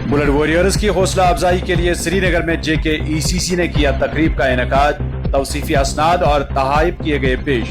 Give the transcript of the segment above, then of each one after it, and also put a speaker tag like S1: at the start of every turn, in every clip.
S1: Bullet warriors की हौसला अफजाई के लिए श्रीनगर में JKECC ने किया तकरीब का इनेकाद, तौसीफी असनाद और तहाइफ किए गए पेश।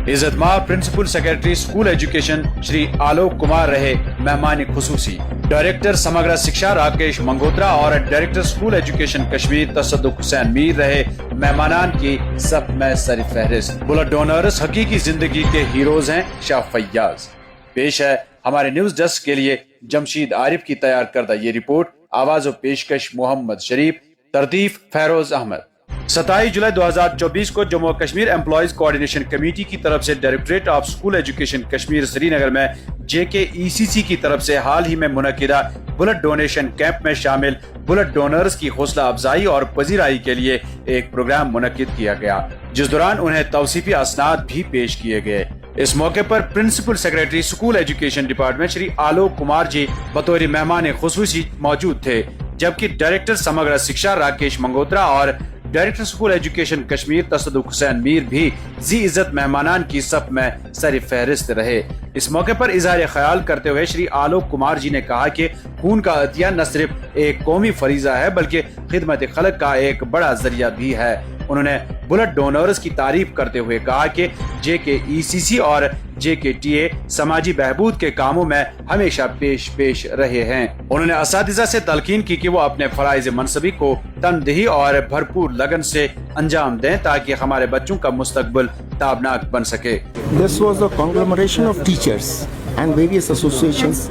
S1: इज्जतमाब principal secretary school education Shri Alok Kumar रहे मेहमान खुसूसी। डायरेक्टर समग्र शिक्षा राकेश मंगोत्रा और director school education Kashmir Tasadduq Hussain Mir रहे मेहमानान की सफ में सर फहरिस्त। बुलेट डोनर्स हकीकी जिंदगी के हीरोज हैं शाह फैयाज। पेश है हमारे न्यूज डेस्क के लिए जमशीद आरिफ की तैयार करदा ये रिपोर्ट। आवाज और पेशकश मोहम्मद शरीफ, तरतीब फेरोज अहमद। 27 जुलाई 2024 को जम्मू और कश्मीर एम्प्लॉइज कोऑर्डिनेशन कमेटी की तरफ से directorate of school education Kashmir Srinagar में JKECC की तरफ से हाल ही में मुनक्किदा बुलेट डोनेशन कैंप में शामिल बुलेट डोनर्स की हौसला अफजाई और पजीराई के लिए एक प्रोग्राम मुनक्किद किया गया, जिस दौरान उन्हें तौसीफी असनाद भी पेश किए गए। इस मौके पर principal secretary school education department Shri Alok Kumar ji बतौर मेहमान खुसूसी मौजूद थे, जबकि डायरेक्टर समग्र शिक्षा राकेश मंगोत्रा और director school education Kashmir Tasadduq Hussain Mir भी जी इज्जत मेहमानान की सफ में सर फहरिस्त रहे। इस मौके पर इजहार ख्याल करते हुए श्री आलोक कुमार जी ने कहा कि खून का अतिया न सिर्फ एक कौमी फरीजा है बल्कि खिदमत खलक का एक बड़ा जरिया भी है। उन्होंने बुलेट डोनर्स की तारीफ करते हुए कहा कि JKECC और JKTA समाजी बहबूद के कामों में हमेशा पेश रहे हैं। उन्होंने असातिज़ा से तलकीन की कि वो अपने फराइज मनसबी को तनदेही और भरपूर लगन से अंजाम दें ताकि हमारे बच्चों का मुस्तकबिल ताबनाक बन सके।
S2: This was a conglomeration of teachers and various associations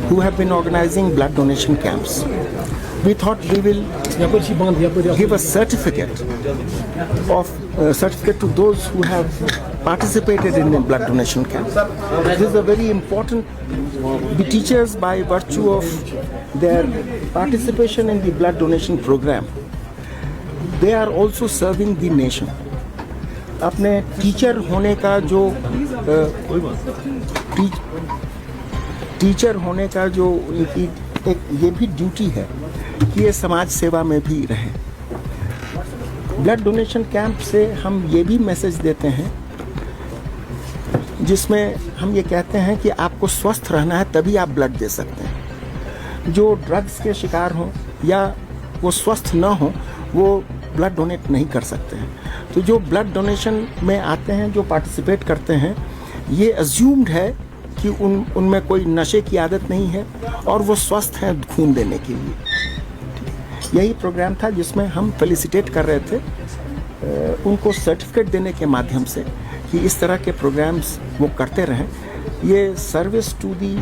S2: who have been organizing blood donation camps. We thought we will give a certificate to those who have participated in the blood donation camp. This is a very important. The teachers, by virtue of their participation in the blood donation program, they are also serving the nation. अपने teacher होने का जो teacher होने का जो उनकी एक ये भी ड्यूटी है कि ये समाज सेवा में भी रहे। ब्लड डोनेशन कैंप से हम ये भी मैसेज देते हैं जिसमें हम ये कहते हैं कि आपको स्वस्थ रहना है तभी आप ब्लड दे सकते हैं। जो ड्रग्स के शिकार हों या वो स्वस्थ न हो वो ब्लड डोनेट नहीं कर सकते हैं। तो जो ब्लड डोनेशन में आते हैं, जो पार्टिसिपेट करते हैं, ये अज्यूम्ड है कि उनमें कोई नशे की आदत नहीं है और वो स्वस्थ हैं खून देने के लिए। यही प्रोग्राम था जिसमें हम फेलिसिटेट कर रहे थे उनको सर्टिफिकेट देने के माध्यम से कि इस तरह के प्रोग्राम्स वो करते रहें। ये सर्विस टू दी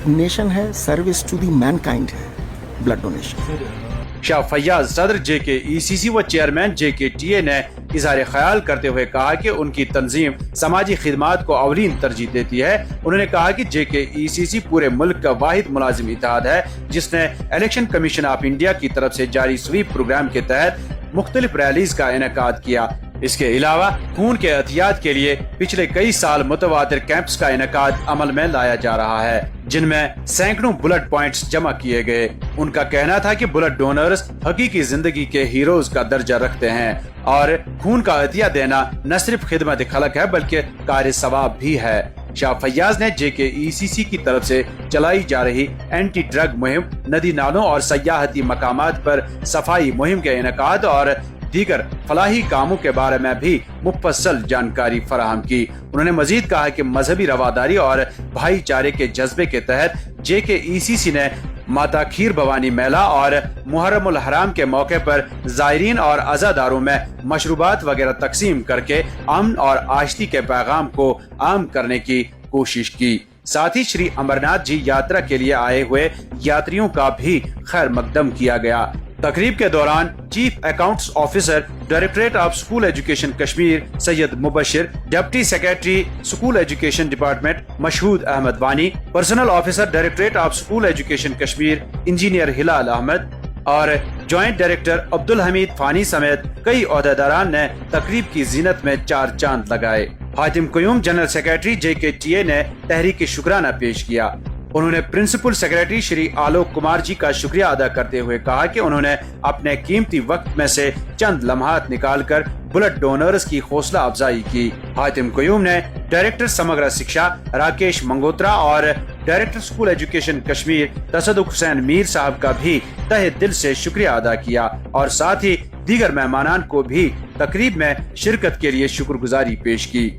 S2: नेशन है, सर्विस टू दी मैनकाइंड है ब्लड डोनेशन।
S1: शाह फैयाज सदर JKECC व चेयरमैन JKTA ने इजहार ख्याल करते हुए कहा कि उनकी तंजीम समाजी खिदमात को अवलीन तरजीह देती है। उन्होंने कहा कि JKECC पूरे मुल्क का वाहिद मुलाजिम इत्तेहाद है जिसने इलेक्शन कमीशन ऑफ इंडिया की तरफ से जारी स्वीप प्रोग्राम के तहत मुख्तलिफ रैलीज का इनेकाद किया। इसके अलावा खून के एहतियात के लिए पिछले कई साल मुतवातिर कैंप्स का इनेकाद अमल में लाया जा रहा है, जिनमें सैकड़ों बुलेट पॉइंट्स जमा किए गए। उनका कहना था कि बुलेट डोनर्स हकीकी जिंदगी के हीरोज का दर्जा रखते हैं और खून का अतिया देना न सिर्फ खिदमत खलक है बल्कि कार्य सवाब भी है। शाह फैयाज ने JKECC की तरफ से चलाई जा रही एंटी ड्रग मुहिम, नदी नालों और सयाहती मकामात पर सफाई मुहिम के इनेकाद और दीगर फलाही कामों के बारे में भी मुफस्सल जानकारी फराहम की। उन्होंने मजीद कहा कि मजहबी रवादारी और भाईचारे के जज्बे के तहत JKECC ने माता खीर भवानी मेला और मुहर्रमुल हराम के मौके पर जायरीन और अज़ादारों में मशरूबात वगैरह तकसीम करके अमन और आश्ती के पैगाम को आम करने की कोशिश की। साथ ही श्री अमरनाथ जी यात्रा के लिए आए हुए यात्रियों का भी खैर मकदम किया गया। तकरीब के दौरान chief accounts officer directorate of school education Kashmir Syed Mubashir, deputy secretary school education department Mashhood Ahmad Wani, personal officer directorate of school education Kashmir engineer Hilal Ahmad और जॉइंट डायरेक्टर अब्दुल हमीद फानी समेत कई ओहदेदारान ने तकरीब की जीनत में चार चांद लगाए। Hatim Qayyum general secretary JKTA ने तहरीक शुक्राना पेश किया। उन्होंने प्रिंसिपल सेक्रेटरी श्री आलोक कुमार जी का शुक्रिया अदा करते हुए कहा कि उन्होंने अपने कीमती वक्त में से चंद लम्हात निकालकर बुलेट डोनर्स की हौसला अफजाई की। हातिम क़य्यूम ने डायरेक्टर समग्र शिक्षा राकेश मंगोत्रा और director school education Kashmir Tasaduq Hussain Mir साहब का भी तहे दिल से शुक्रिया अदा किया और साथ ही दीगर मेहमानान को भी तकरीब में शिरकत के लिए शुक्रगुजारी पेश की।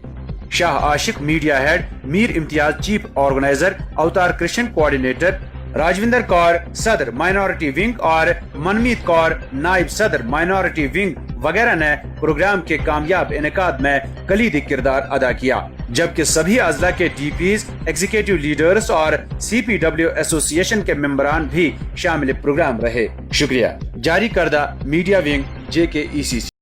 S1: Shah Ashiq media head, Mir Imtiyaz chief organiser, Avtar Krishna coordinator, Rajvinder Kaur सदर माइनॉरिटी विंग और मनमीत कौर नायब सदर माइनॉरिटी विंग वगैरह ने प्रोग्राम के कामयाब इनेकाद में कलीदी किरदार अदा किया, जबकि सभी अजला के डीपीज, एग्जीक्यूटिव लीडर्स और CPW एसोसिएशन के मेंबरान भी शामिल प्रोग्राम रहे। शुक्रिया। जारी करदा मीडिया विंग JKECC।